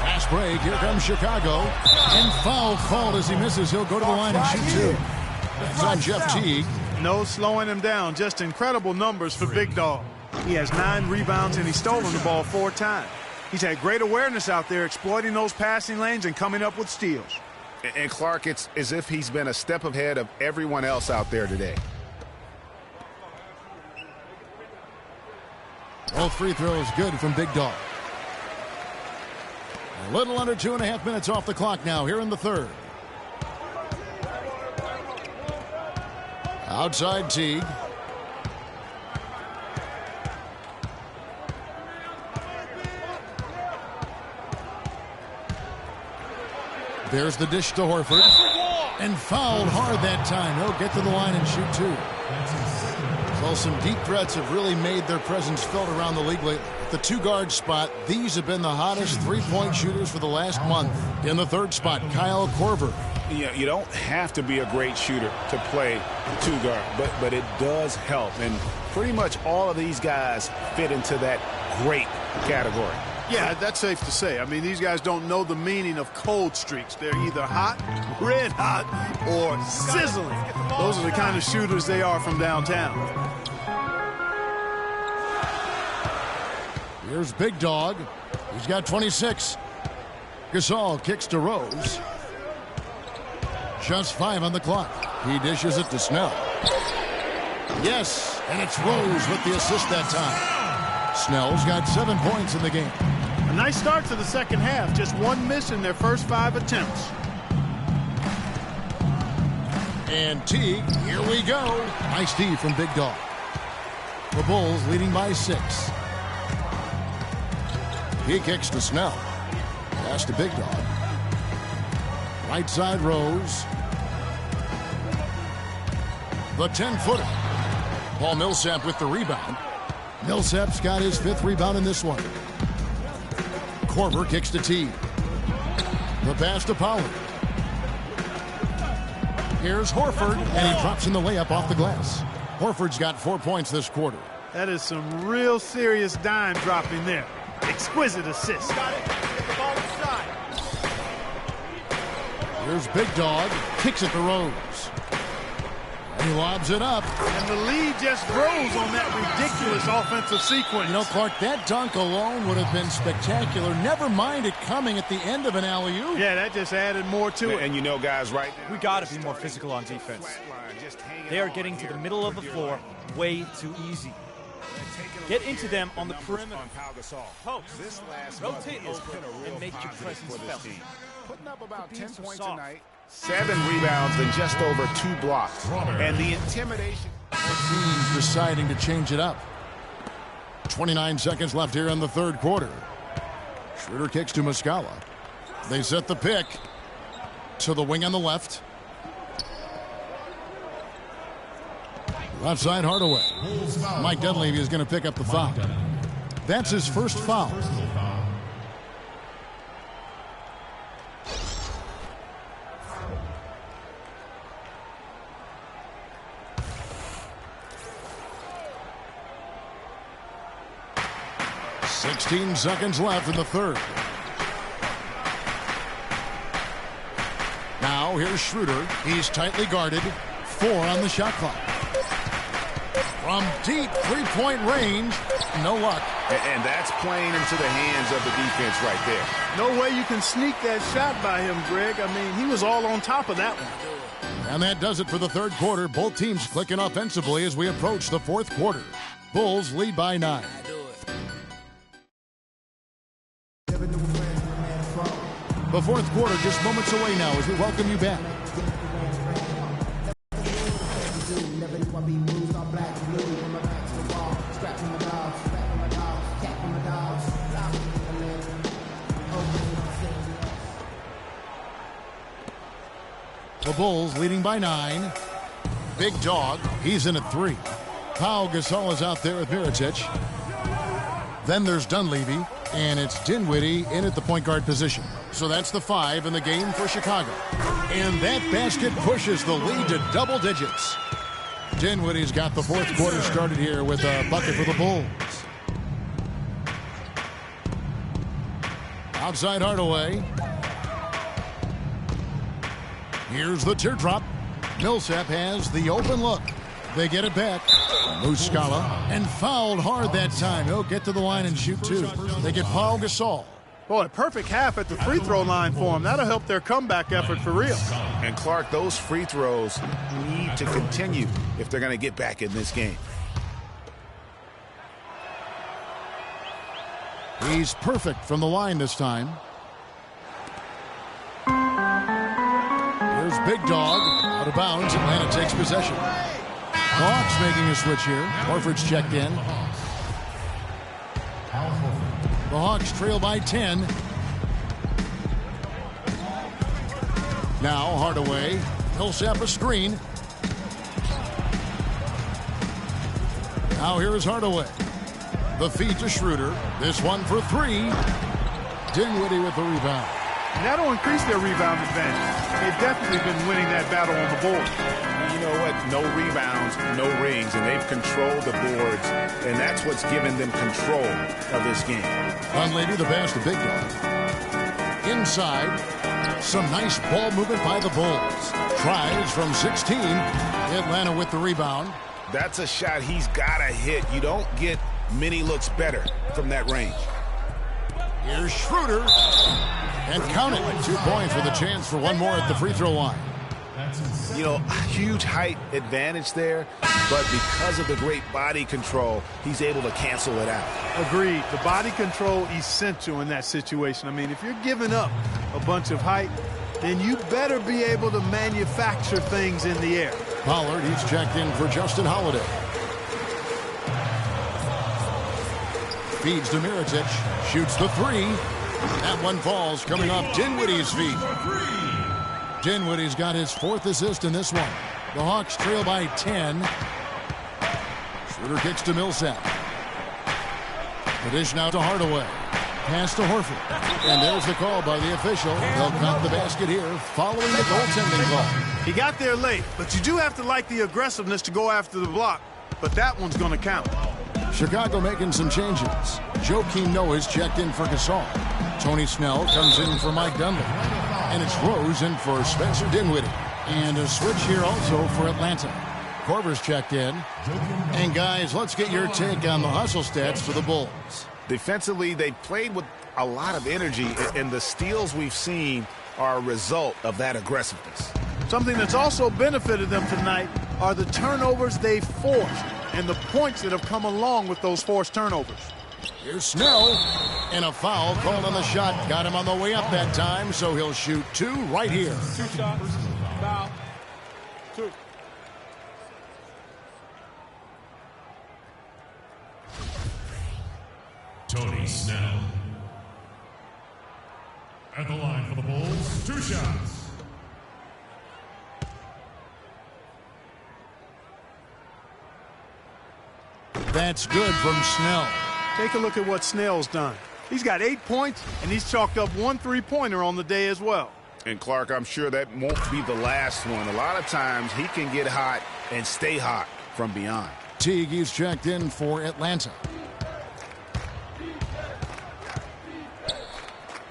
Fast break. Here comes Chicago. And foul called as he misses. He'll go to the line and shoot 2. It's on Jeff Teague. No slowing him down. Just incredible numbers for Big Dog. He has 9 rebounds and he's stolen the ball 4 times. He's had great awareness out there, exploiting those passing lanes and coming up with steals. And Clark, it's as if he's been a step ahead of everyone else out there today. Both free throws good from Big Dog. A little under 2.5 minutes off the clock now here in the third. Outside Teague. There's the dish to Horford. And fouled hard that time. He'll get to the line and shoot two. So some deep threats have really made their presence felt around the league lately. The two-guard spot, these have been the hottest three-point shooters for the last month. In the third spot, Kyle Korver. Yeah, you don't have to be a great shooter to play two-guard, but it does help. And pretty much all of these guys fit into that great category. Yeah, that's safe to say. I mean, these guys don't know the meaning of cold streaks. They're either hot, red hot, or sizzling. Those are the kind of shooters they are from downtown. Here's Big Dog. He's got 26. Gasol kicks to Rose. Just 5 on the clock. He dishes it to Snell. Yes, and it's Rose with the assist that time. Snell's got 7 points in the game. A nice start to the second half. Just one miss in their first 5 attempts. And Teague, here we go. Nice D from Big Dog. The Bulls leading by 6. He kicks to Snell. Pass to Big Dog. Right side Rose. The 10-footer. Paul Millsap with the rebound. Millsap's got his 5th rebound in this one. Korver kicks to Teague. The pass to Pollard. Here's Horford, and he drops in the layup off the glass. Horford's got 4 points this quarter. That is some real serious dime dropping there. Exquisite assist. Here's Big Dog. Kicks it to Rose. And he lobs it up. And the lead just grows on that ridiculous offensive sequence. You know, Clark, that dunk alone would have been spectacular. Never mind it coming at the end of an alley-oop. Yeah, that just added more to it. And you know, guys, right now, We got to be more physical on defense. They are getting to the middle of the floor way too easy. Get into them on the perimeter. Post, rotate over, and make your presence felt. Putting up about 10 points tonight. 7 rebounds and just over 2 blocks. And the intimidation. Teams deciding to change it up. 29 seconds left here in the third quarter. Schroeder kicks to Muscala. They set the pick to the wing on the left. Left side Hardaway. Mike Dunleavy is going to pick up the foul. That's his first foul. Sixteen seconds left in the third. Now here's Schroeder. He's tightly guarded. 4 on the shot clock. From deep three-point range, no luck. And that's playing into the hands of the defense right there. No way you can sneak that shot by him, Greg. I mean, he was all on top of that one. And that does it for the third quarter. Both teams clicking offensively as we approach the fourth quarter. Bulls lead by 9. The fourth quarter just moments away now as we welcome you back. The Bulls leading by 9. Big Dog, he's in at 3. Pau Gasol is out there with Mirotic. Then there's Dunleavy, and it's Dinwiddie in at the point guard position. So that's the 5 in the game for Chicago. And that basket pushes the lead to double digits. Dinwiddie's got the fourth quarter started here with a bucket for the Bulls. Outside Hardaway. Here's the teardrop. Millsap has the open look. They get it back. Muscala, and fouled hard that time. He'll get to the line and shoot two. They get Paul Gasol. Boy, a perfect half at the free throw line for him. That'll help their comeback effort for real. And Clark, those free throws need to continue if they're going to get back in this game. He's perfect from the line this time. Here's Big Dog. Out of bounds. Atlanta takes possession. The Hawks making a switch here. Horford's checked in. The Hawks trail by 10. Now Hardaway. Millsap a screen. Now here is Hardaway. The feed to Schroeder. This one for three. Dinwiddie with the rebound. And that'll increase their rebound advantage. They've definitely been winning that battle on the board. You know what? No rebounds, no rings, and they've controlled the boards, and that's what's given them control of this game. Dunleavy the pass to Big Dog. Inside. Some nice ball movement by the Bulls. Tries from 16. Atlanta with the rebound. That's a shot he's got to hit. You don't get many looks better from that range. Here's Schroeder. And count it. 2 points with a chance for one more at the free throw line. You know, huge height advantage there, but because of the great body control, he's able to cancel it out. Agreed. The body control essential in that situation. I mean, if you're giving up a bunch of height, then you better be able to manufacture things in the air. Pollard, he's checked in for Justin Holiday. Feeds to Mirotic. Shoots the three. That one falls, coming off Dinwiddie's feet. Dinwiddie's got his 4th assist in this one. The Hawks trail by 10. Schroeder kicks to Millsap. The dish now to Hardaway. Pass to Horford. And there's the call by the official. They'll count the basket here following the goaltending call. He got there late, but you do have to like the aggressiveness to go after the block. But that one's going to count. Chicago making some changes. Joakim Noah's checked in for Gasol. Tony Snell comes in for Mike Dunleavy. And it's Rose in for Spencer Dinwiddie. And a switch here also for Atlanta. Korver's checked in. And guys, let's get your take on the hustle stats for the Bulls. Defensively, they played with a lot of energy, and the steals we've seen are a result of that aggressiveness. Something that's also benefited them tonight are the turnovers they've forced and the points that have come along with those forced turnovers. Here's Snell, and a foul called on the shot. Got him on the way up that time, so he'll shoot 2 right here. 2 shots. Foul. 2. Tony Snell. At the line for the Bulls, 2 shots. That's good from Snell. Take a look at what Snell's done. He's got 8 points, and he's chalked up 1 3-pointer on the day as well. And Clark, I'm sure that won't be the last one. A lot of times he can get hot and stay hot from beyond. Teague, he's checked in for Atlanta.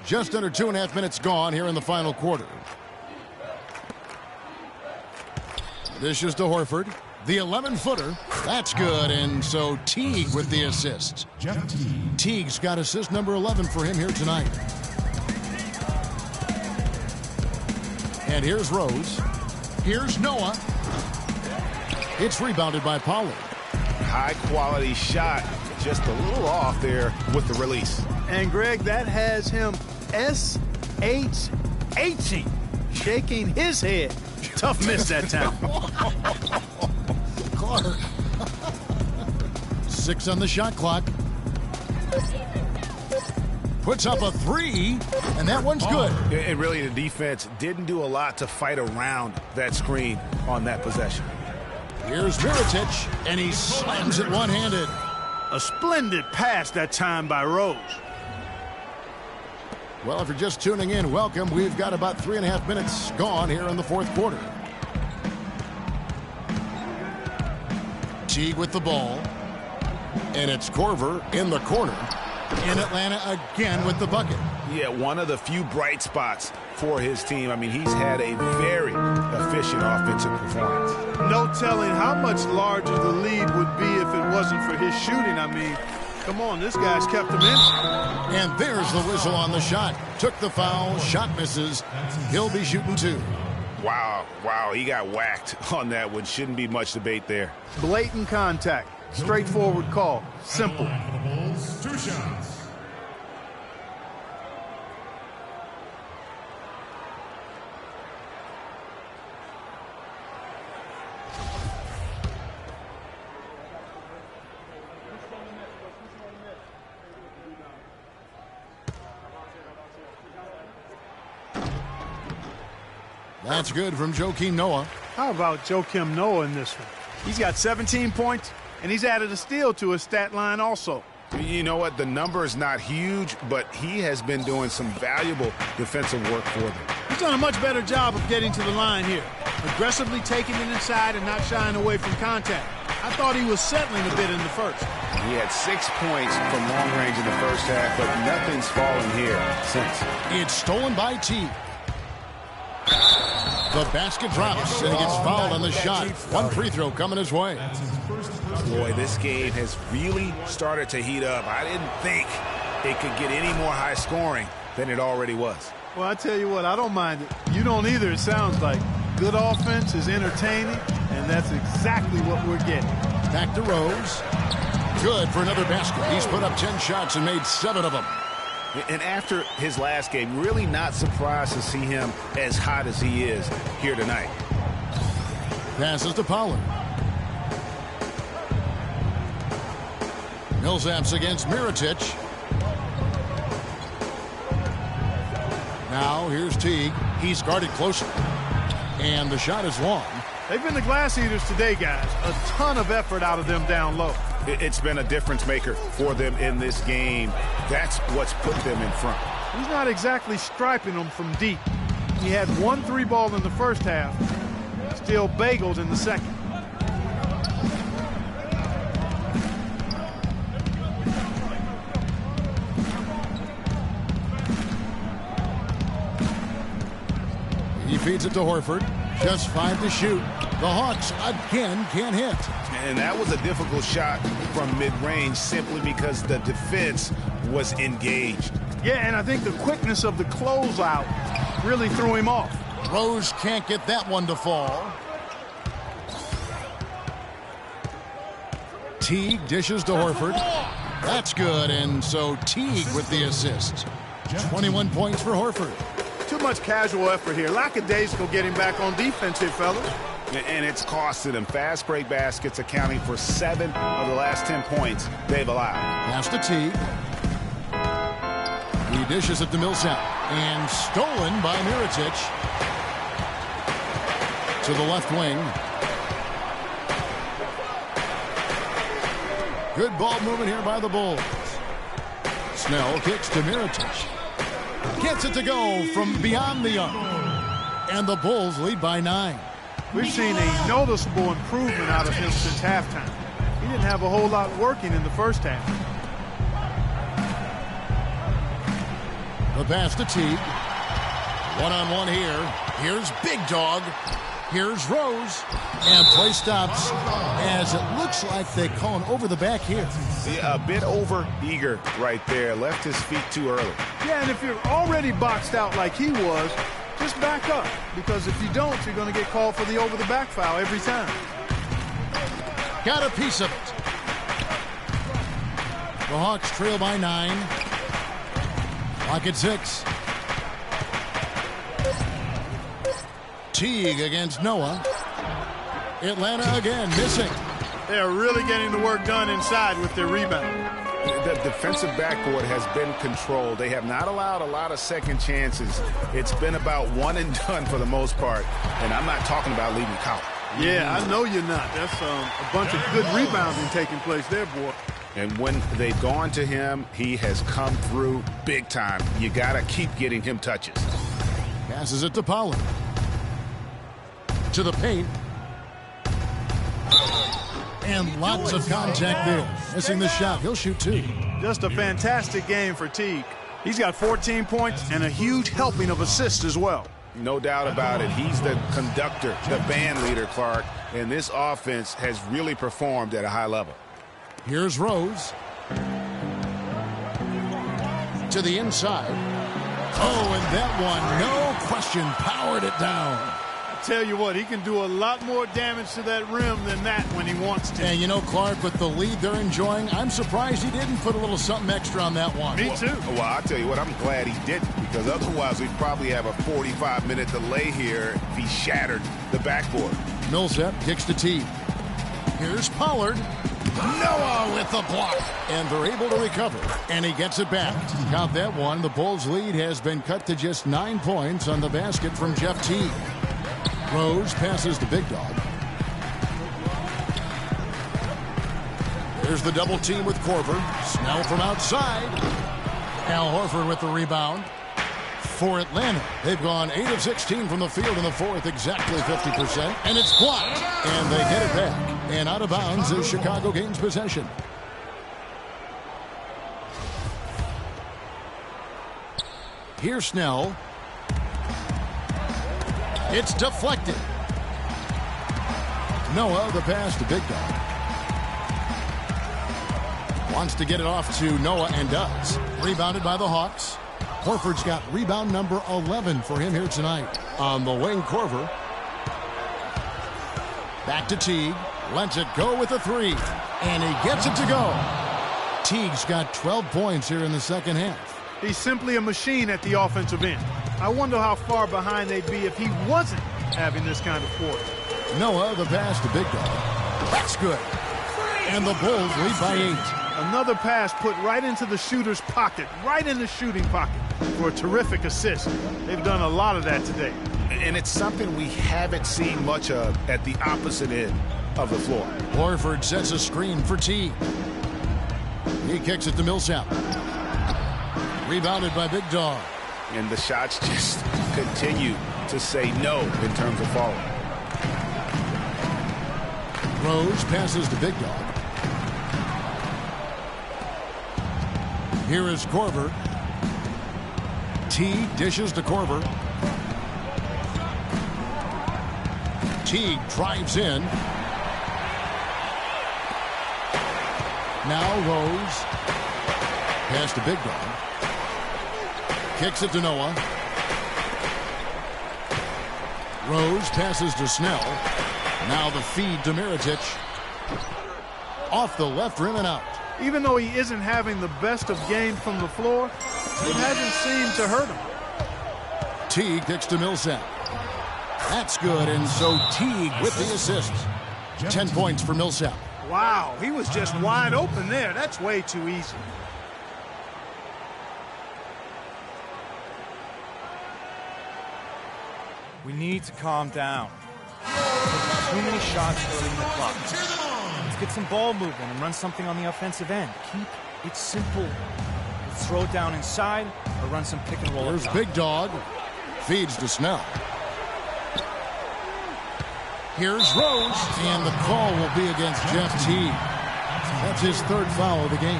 Just under 2.5 minutes gone here in the final quarter. This is to Horford. The 11-footer. That's good. And so Teague with the assist. Jeff Teague. Teague's got assist number 11 for him here tonight. And here's Rose. Here's Noah. It's rebounded by Pollard. High-quality shot. Just a little off there with the release. And, Greg, that has him S-H-H-ing, shaking his head. Tough miss that time. Clark. 6 on the shot clock. Puts up a 3, and that one's good. And really, the defense didn't do a lot to fight around that screen on that possession. Here's Mirotic, and he slams it one-handed. A splendid pass that time by Rose. Well, if you're just tuning in, welcome. We've got about 3.5 minutes gone here in the 4th quarter. Teague with the ball. And it's Korver in the corner. in Atlanta again with the bucket. Yeah, one of the few bright spots for his team. I mean, he's had a very efficient offensive performance. No telling how much larger the lead would be if it wasn't for his shooting. I mean, come on, this guy's kept him in. And there's the whistle on the shot. Took the foul, shot misses. He'll be shooting 2. Wow, he got whacked on that one. Shouldn't be much debate there. Blatant contact. Straightforward call. Simple. The Bulls, 2 shots. That's good from Joakim Noah. How about Joakim Noah in this one? He's got 17 points, and he's added a steal to his stat line also. You know what? The number is not huge, but he has been doing some valuable defensive work for them. He's done a much better job of getting to the line here. Aggressively taking it inside and not shying away from contact. I thought he was settling a bit in the first. He had 6 points from long range in the first half, but nothing's fallen here since. It's stolen by T. The basket drops, and he gets fouled on the shot. One free throw coming his way. Boy, this game has really started to heat up. I didn't think it could get any more high scoring than it already was. Well, I tell you what, I don't mind it. You don't either, it sounds like. Good offense is entertaining, and that's exactly what we're getting. Back to Rose. Good for another basket. He's put up 10 shots and made 7 of them. And after his last game, really not surprised to see him as hot as he is here tonight. Passes to Pollard. Millsaps against Mirotic. Now here's Teague. He's guarded closely. And the shot is long. They've been the glass eaters today, guys. A ton of effort out of them down low. It's been a difference maker for them in this game. That's what's put them in front. He's not exactly striping them from deep. He had 1 3-ball in the first half. Still bagels in the second. He feeds it to Horford. Just 5 to shoot. The Hawks again can't hit. And that was a difficult shot from mid-range simply because the defense was engaged. Yeah, and I think the quickness of the closeout really threw him off. Rose can't get that one to fall. Teague dishes to Horford. That's good, and so Teague with the assist. 21 points for Horford. Too much casual effort here. Lackadaisical getting back on defense here, fellas. And it's costed them. Fast break baskets accounting for 7 of the last 10 points they've allowed. Pass to Teague. He dishes it to Millsap. And stolen by Mirotic. To the left wing. Good ball movement here by the Bulls. Snell kicks to Mirotic. Gets it to go from beyond the arc. And the Bulls lead by 9. We've seen a noticeable improvement out of him since halftime. He didn't have a whole lot working in the first half. The pass to Teague. One-on-one here. Here's Big Dog. Here's Rose. And play stops as it looks like they call him over the back here. Yeah, a bit over-eager right there. Left his feet too early. Yeah, and if you're already boxed out like he was, just back up. Because if you don't, you're going to get called for the over-the-back foul every time. Got a piece of it. The Hawks trail by 9. Clock at 6. Teague against Noah. Atlanta again missing. They're really getting the work done inside with their rebound. The defensive backcourt has been controlled. They have not allowed a lot of second chances. It's been about one and done for the most part. And I'm not talking about leaving count. Yeah, I know you're not. That's a bunch of good rebounding taking place there, boy. And when they've gone to him, he has come through big time. You got to keep getting him touches. Passes it to Pollard. To the paint. And lots of contact there. Missing the shot. He'll shoot 2. Just a fantastic game for Teague. He's got 14 points and a huge helping of assists as well. No doubt about it. He's the conductor, the band leader, Clark, and this offense has really performed at a high level. Here's Rose. To the inside. Oh, and that one, no question, powered it down. Tell you what, he can do a lot more damage to that rim than that when he wants to. And you know, Clark, with the lead they're enjoying, I'm surprised he didn't put a little something extra on that one. Me too. Well, I'll tell you what, I'm glad he didn't, because otherwise we'd probably have a 45-minute delay here if he shattered the backboard. Millsap kicks to T. Here's Pollard. Noah with the block. And they're able to recover. And he gets it back. Count that one. The Bulls' lead has been cut to just 9 points on the basket from Jeff Teague. Rose passes the big dog. There's the double team with Korver. Snell from outside. Al Horford with the rebound. For Atlanta, they've gone 8 of 16 from the field in the fourth, exactly 50%. And it's blocked. And they get it back. And out of bounds as Chicago gains possession. Here's Snell. It's deflected. Noah, the pass to Big Dog. Wants to get it off to Noah and does. Rebounded by the Hawks. Horford's got rebound number 11 for him here tonight. On the wing, Korver. Back to Teague. Lets it go with a three. And he gets it to go. Teague's got 12 points here in the second half. He's simply a machine at the offensive end. I wonder how far behind they'd be if he wasn't having this kind of quarter. Noah, the pass to Big Dog. That's good. And the Bulls lead by 8. Another pass put right into the shooter's pocket, right in the shooting pocket for a terrific assist. They've done a lot of that today. And it's something we haven't seen much of at the opposite end of the floor. Horford sets a screen for T. He kicks it to Millsap. Rebounded by Big Dog. And the shots just continue to say no in terms of falling. Rose passes to Big Dog. Here is Korver. Teague dishes to Korver. Teague drives in. Now Rose. Pass to Big Dog. Kicks it to Noah. Rose passes to Snell. Now the feed to Mirotic. Off the left rim and out. Even though he isn't having the best of games from the floor, it hasn't seemed to hurt him. Teague kicks to Millsap. That's good, and so Teague with the assist. 10 points for Millsap. Wow, he was just wide open there. That's way too easy. We need to calm down. Too many shots early in the clock. Let's get some ball movement and run something on the offensive end. Keep it simple. Let's throw it down inside or run some pick and roll. There's Big Dog. Feeds to Snell. Here's Rose. And the call will be against Jeff Teague. That's his third foul of the game.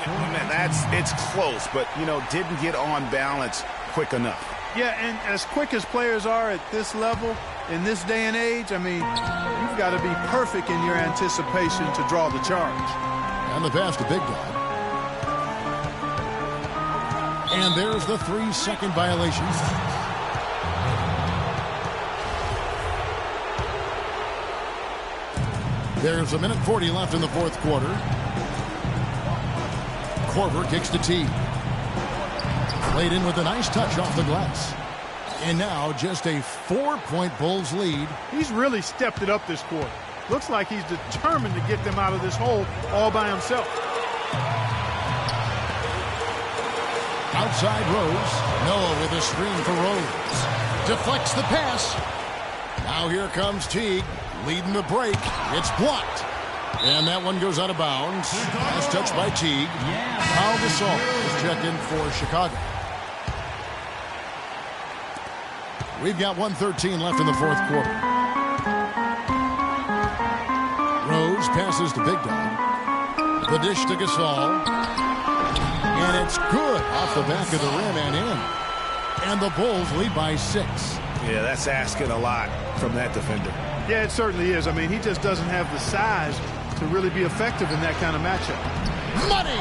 Man, it's close, but, didn't get on balance quick enough. Yeah, and as quick as players are at this level, in this day and age, you've got to be perfect in your anticipation to draw the charge. And the pass to Big Dog. And there's the 3-second violation. There's 1:40 left in the fourth quarter. Korver kicks to T. Played in with a nice touch off the glass. And now just a 4-point Bulls lead. He's really stepped it up this quarter. Looks like he's determined to get them out of this hole all by himself. Outside Rose. Noah with a screen for Rose. Deflects the pass. Now here comes Teague. Leading the break. It's blocked. And that one goes out of bounds. Nice touch by Teague. Pau Gasol is checked in for Chicago. We've got 1:13 left in the fourth quarter. Rose passes to Big Dog. The dish to Gasol. And it's good off the back of the rim and in. And the Bulls lead by 6. Yeah, that's asking a lot from that defender. Yeah, it certainly is. I mean, he just doesn't have the size to really be effective in that kind of matchup. Money!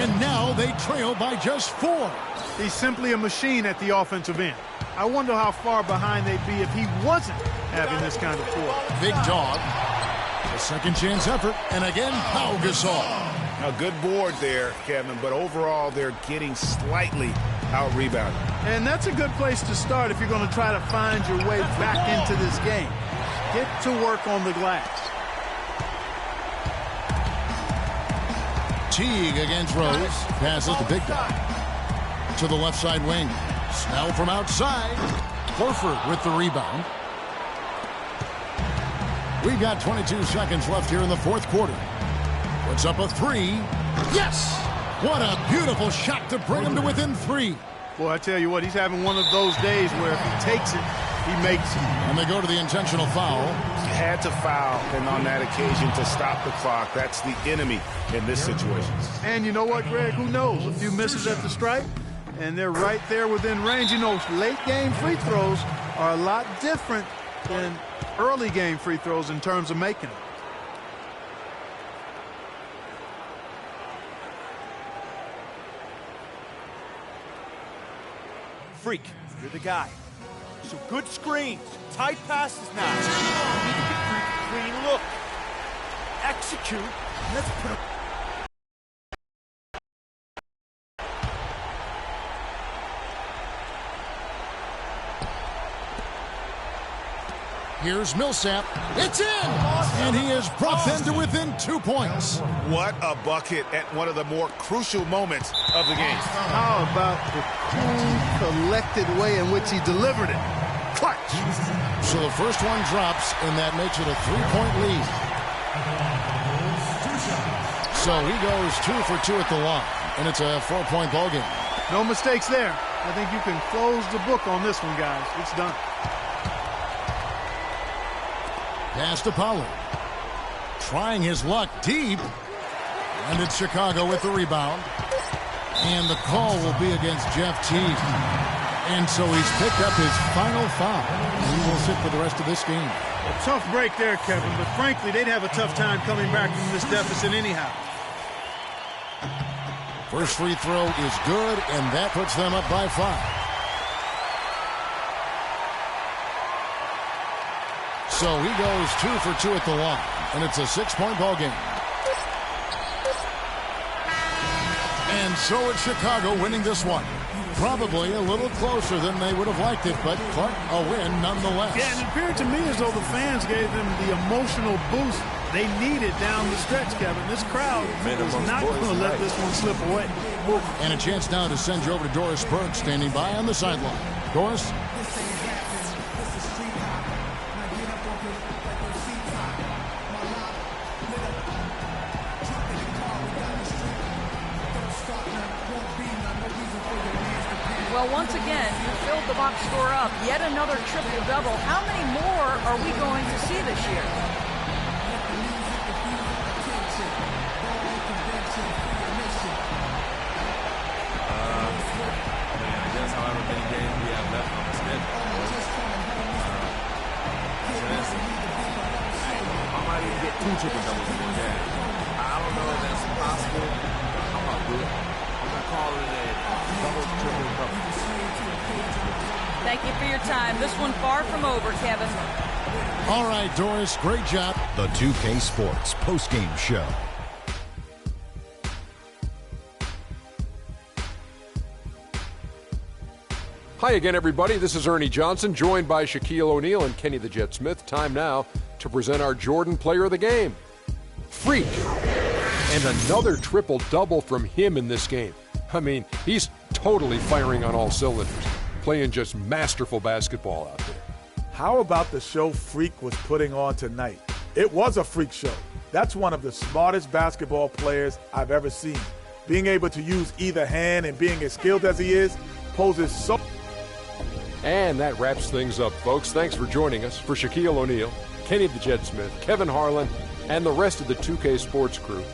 And now they trail by just 4. He's simply a machine at the offensive end. I wonder how far behind they'd be if he wasn't having this kind of force. Big dog. A second chance effort. And again, Pau Gasol. A good board there, Kevin, but overall they're getting slightly out-rebounded. And that's a good place to start if you're going to try to find your way back into this game. Get to work on the glass. Teague against Rose. Passes the big dog. To the left side wing. Snell from outside. Horford with the rebound. We've got 22 seconds left here in the fourth quarter. Puts up a 3. Yes! What a beautiful shot to bring him to within 3. Boy, I tell you what, he's having one of those days where if he takes it, he makes it. And they go to the intentional foul. Had to foul, and on that occasion to stop the clock. That's the enemy in this situation. And you know what, Greg? Who knows? A few misses at the stripe, and they're right there within range. You know, late-game free throws are a lot different than early-game free throws in terms of making them. Freak, you're the guy. So good screens, tight passes now. Clean look. Execute. Let's put a... Here's Millsap. It's in! And he has brought them to within 2 points. What a bucket at one of the more crucial moments of the game. How about the cool, collected way in which he delivered it? Clutch! So the first one drops, and that makes it a 3-point lead. So he goes 2 for 2 at the line, and it's a 4-point ball game. No mistakes there. I think you can close the book on this one, guys. It's done. Pass to Pollard. Trying his luck deep. And it's Chicago with the rebound. And the call will be against Jeff Teague. And so he's picked up his final foul. He will sit for the rest of this game. A tough break there, Kevin, but frankly, they'd have a tough time coming back from this deficit anyhow. First free throw is good, and that puts them up by 5. So he goes 2 for 2 at the line, and it's a 6-point ball game. And so it's Chicago winning this one. Probably a little closer than they would have liked it, but Clark, a win nonetheless. Yeah, and it appeared to me as though the fans gave them the emotional boost they needed down the stretch, Kevin. This crowd is not going to let this one slip away. And a chance now to send you over to Doris Burke, standing by on the sideline. Doris? Well, once again, you filled the box score up. Yet another triple-double. How many more are we going to see this year? I guess however many games we have left on the schedule. I might even get 2 triple-doubles in one game. I don't know if that's possible. I'm going to do it. I'm going to call it a double, triple-double. Thank you for your time. This one far from over, Kevin. All right, Doris, great job. The 2K Sports postgame show. Hi again, everybody. This is Ernie Johnson, joined by Shaquille O'Neal and Kenny the Jet Smith. Time now to present our Jordan Player of the Game. Freak. And another triple-double from him in this game. I mean, he's totally firing on all cylinders, playing just masterful basketball out there. How about the show Freak was putting on tonight? It was a freak show. That's one of the smartest basketball players I've ever seen. Being able to use either hand and being as skilled as he is poses so... And that wraps things up, folks. Thanks for joining us. For Shaquille O'Neal, Kenny the Jet Smith, Kevin Harlan, and the rest of the 2K Sports crew,